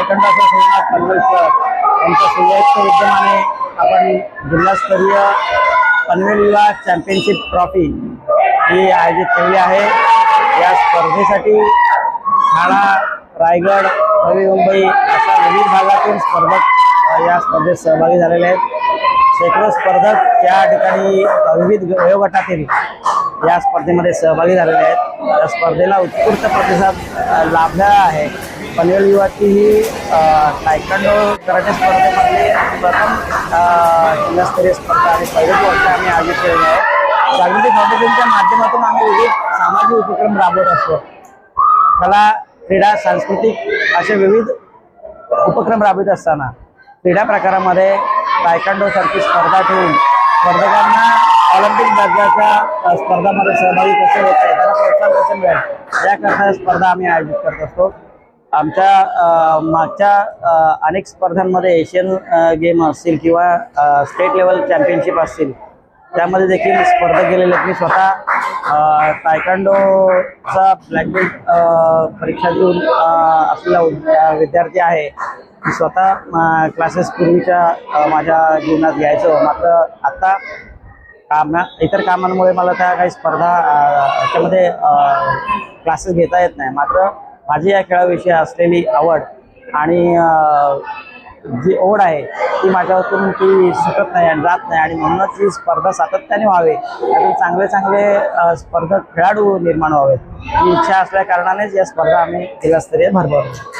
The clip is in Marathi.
तायक्वांडो असोसिएशन पनवेल यांच्या संयुक्त विद्यमाने आपण जिल्हास्तरीय पनवेल युवा चॅम्पियनशिप ट्रॉफी ही आयोजित केली आहे। या स्पर्धेसाठी ठाणा, रायगड, नवी मुंबई अशा विविध भागातून स्पर्धक या स्पर्धेत सहभागी झालेले आहेत। शेकडो स्पर्धक त्या ठिकाणी विविध वयोगटातील या स्पर्धेमध्ये सहभागी झालेले आहेत। या स्पर्धेला उत्स्फूर्त प्रतिसाद लाभला आहे। पनवेल युवाची ही तायक्वांडो कराटे स्पर्धेमध्ये प्रथम जिल्हास्तरीय स्पर्धा आणि पहिलेच वर्ष आम्ही आयोजित केलेली आहे। जागृती फाउंडेशनच्या माध्यमातून आम्ही विविध सामाजिक उपक्रम राबवत असतो। कला, क्रीडा, सांस्कृतिक असे विविध उपक्रम राबवित असताना क्रीडा प्रकारामध्ये तायक्वांडो सारखी स्पर्धा ठेवून स्पर्धकांना ऑलिम्पिक दर्जाच्या स्पर्धांमध्ये सहभागी कसे होता येईल, त्यांना प्रोत्साहन कसे मिळेल याकरता स्पर्धा आम्ही आयोजित करत असतो। आमच्या मागच्या अनेक स्पर्धांमध्ये एशियन गेम असतील किंवा स्टेट लेवल चॅम्पियनशिप असतील त्यामध्ये देखील स्पर्धा केलेल्या आहेत। मी स्वतः तायक्वांडोचा ब्लॅक बेल्ट परीक्षा देऊन असलेला विद्यार्थी आहे। मी स्वतः क्लासेस पूर्वीच्या माझ्या जीवनात घ्यायचो, मात्र आता इतर कामांमुळे मला त्या काही स्पर्धा त्यामध्ये क्लासेस घेता येत नाही। मात्र माझी या खेळाविषयी असलेली आवड आणि जी ओढ आहे ती माझ्यातून ती सुटत नाही आणि जात नाही आणि म्हणूनच ही स्पर्धा सातत्याने व्हावी, त्यातून चांगले चांगले स्पर्धक खेळाडू निर्माण व्हावेत ही इच्छा असल्या कारणानेच या स्पर्धा आम्ही जिल्हास्तरीय भरवतो।